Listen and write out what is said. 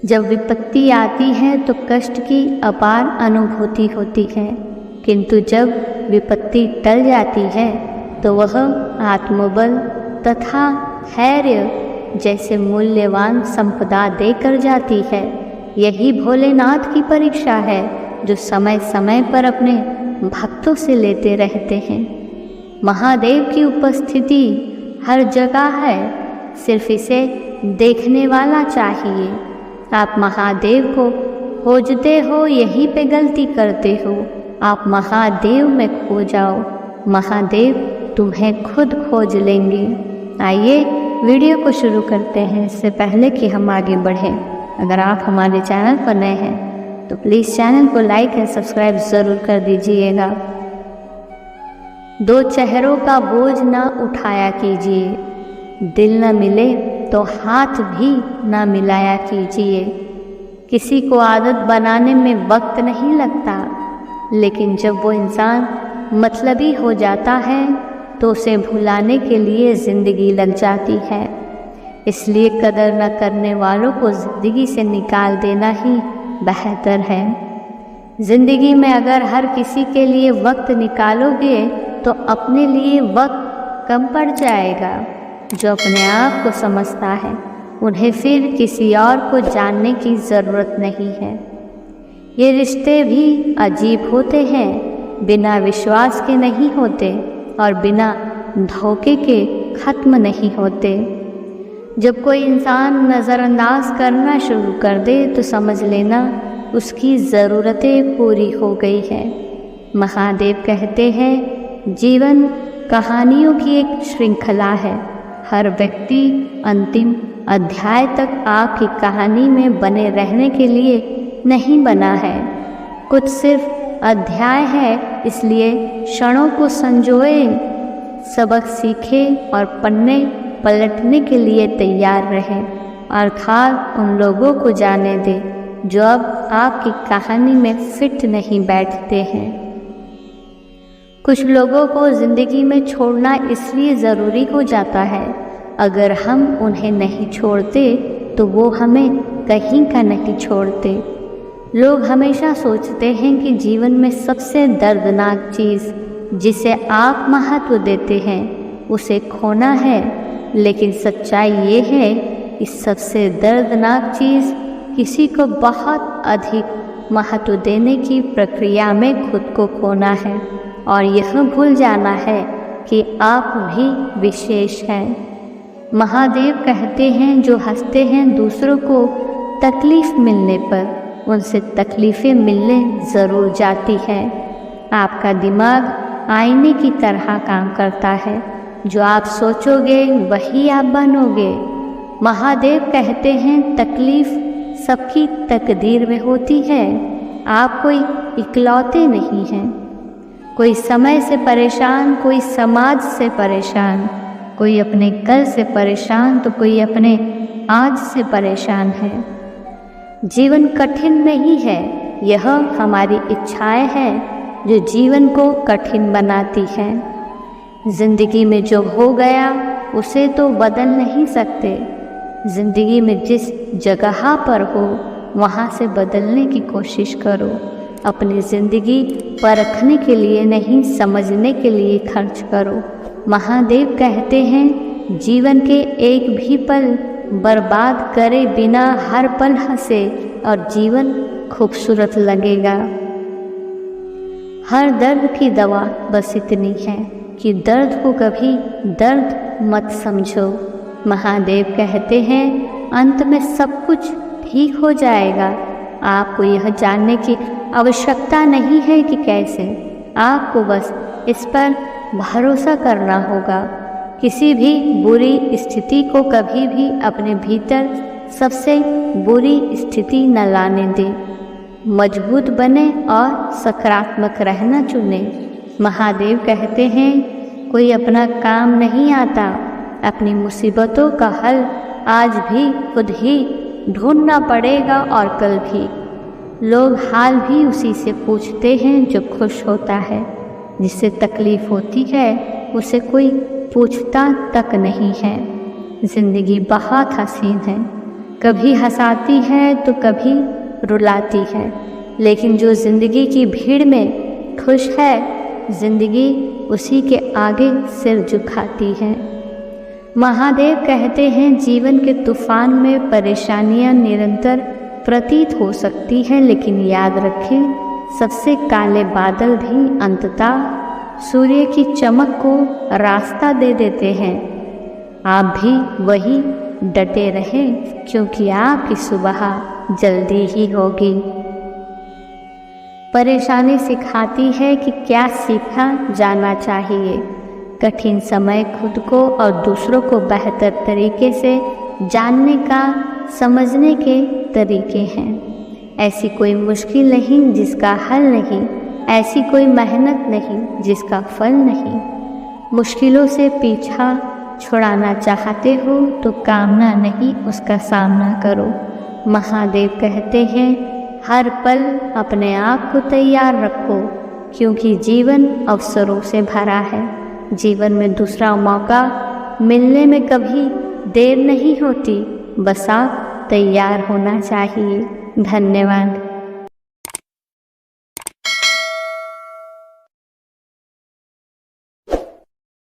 जब विपत्ति आती है तो कष्ट की अपार अनुभूति होती है, किंतु जब विपत्ति टल जाती है तो वह आत्मबल तथा धैर्य जैसे मूल्यवान संपदा देकर जाती है। यही भोलेनाथ की परीक्षा है जो समय समय पर अपने भक्तों से लेते रहते हैं। महादेव की उपस्थिति हर जगह है, सिर्फ इसे देखने वाला चाहिए। आप महादेव को खोजते हो, यहीं पे गलती करते हो। आप महादेव में खो जाओ, महादेव तुम्हें खुद खोज लेंगे। आइए वीडियो को शुरू करते हैं। इससे पहले कि हम आगे बढ़ें, अगर आप हमारे चैनल पर नए हैं तो प्लीज़ चैनल को लाइक एंड सब्सक्राइब ज़रूर कर दीजिएगा। दो चेहरों का बोझ ना उठाया कीजिए, दिल न मिले तो हाथ भी ना मिलाया कीजिए। किसी को आदत बनाने में वक्त नहीं लगता, लेकिन जब वो इंसान मतलबी हो जाता है तो उसे भुलाने के लिए ज़िंदगी लग जाती है। इसलिए कदर न करने वालों को ज़िंदगी से निकाल देना ही बेहतर है। ज़िंदगी में अगर हर किसी के लिए वक्त निकालोगे तो अपने लिए वक्त कम पड़ जाएगा। जो अपने आप को समझता है उन्हें फिर किसी और को जानने की ज़रूरत नहीं है। ये रिश्ते भी अजीब होते हैं, बिना विश्वास के नहीं होते और बिना धोखे के ख़त्म नहीं होते। जब कोई इंसान नज़रअंदाज करना शुरू कर दे तो समझ लेना उसकी ज़रूरतें पूरी हो गई है। महादेव कहते हैं, जीवन कहानियों की एक श्रृंखला है। हर व्यक्ति अंतिम अध्याय तक आपकी कहानी में बने रहने के लिए नहीं बना है। कुछ सिर्फ अध्याय है, इसलिए क्षणों को संजोए, सबक सीखे और पन्ने पलटने के लिए तैयार रहे। अर्थात उन लोगों को जाने दे जो अब आपकी कहानी में फिट नहीं बैठते हैं। कुछ लोगों को ज़िंदगी में छोड़ना इसलिए ज़रूरी हो जाता है, अगर हम उन्हें नहीं छोड़ते तो वो हमें कहीं का नहीं छोड़ते। लोग हमेशा सोचते हैं कि जीवन में सबसे दर्दनाक चीज़ जिसे आप महत्व देते हैं उसे खोना है, लेकिन सच्चाई ये है कि सबसे दर्दनाक चीज़ किसी को बहुत अधिक महत्व देने की प्रक्रिया में खुद को खोना है और यह भूल जाना है कि आप भी विशेष हैं। महादेव कहते हैं, जो हंसते हैं दूसरों को तकलीफ़ मिलने पर, उनसे तकलीफ़ें मिलने ज़रूर जाती हैं। आपका दिमाग आईने की तरह काम करता है, जो आप सोचोगे वही आप बनोगे। महादेव कहते हैं, तकलीफ़ सबकी तकदीर में होती है, आप कोई इकलौते नहीं हैं। कोई समय से परेशान, कोई समाज से परेशान, कोई अपने कल से परेशान तो कोई अपने आज से परेशान है। जीवन कठिन नहीं है, यह हमारी इच्छाएं हैं जो जीवन को कठिन बनाती हैं। ज़िंदगी में जो हो गया उसे तो बदल नहीं सकते। ज़िंदगी में जिस जगह पर हो वहाँ से बदलने की कोशिश करो। अपनी ज़िंदगी परखने के लिए नहीं, समझने के लिए खर्च करो। महादेव कहते हैं, जीवन के एक भी पल बर्बाद करे बिना हर पल हंसे और जीवन खूबसूरत लगेगा। हर दर्द की दवा बस इतनी है कि दर्द को कभी दर्द मत समझो। महादेव कहते हैं, अंत में सब कुछ ठीक हो जाएगा। आपको यह जानने की आवश्यकता नहीं है कि कैसे, आपको बस इस पर भरोसा करना होगा। किसी भी बुरी स्थिति को कभी भी अपने भीतर सबसे बुरी स्थिति न लाने दें। मजबूत बने और सकारात्मक रहना चुने। महादेव कहते हैं, कोई अपना काम नहीं आता, अपनी मुसीबतों का हल आज भी खुद ही ढूंढना पड़ेगा और कल भी। लोग हाल भी उसी से पूछते हैं जो खुश होता है। जिससे तकलीफ़ होती है उसे कोई पूछता तक नहीं है। जिंदगी बहुत हसीन है, कभी हंसाती है तो कभी रुलाती है, लेकिन जो जिंदगी की भीड़ में खुश है, जिंदगी उसी के आगे सिर झुकाती है। महादेव कहते हैं, जीवन के तूफान में परेशानियां निरंतर प्रतीत हो सकती हैं, लेकिन याद रखें, सबसे काले बादल भी अंततः सूर्य की चमक को रास्ता दे देते हैं। आप भी वही डटे रहें, क्योंकि आपकी सुबह जल्दी ही होगी। परेशानी सिखाती है कि क्या सीखा जाना चाहिए। कठिन समय खुद को और दूसरों को बेहतर तरीके से जानने का, समझने के तरीके हैं। ऐसी कोई मुश्किल नहीं जिसका हल नहीं, ऐसी कोई मेहनत नहीं जिसका फल नहीं। मुश्किलों से पीछा छुड़ाना चाहते हो तो कामना नहीं, उसका सामना करो। महादेव कहते हैं, हर पल अपने आप को तैयार रखो, क्योंकि जीवन अवसरों से भरा है। जीवन में दूसरा मौका मिलने में कभी देर नहीं होती, बस आप तैयार होना चाहिए। धन्यवाद।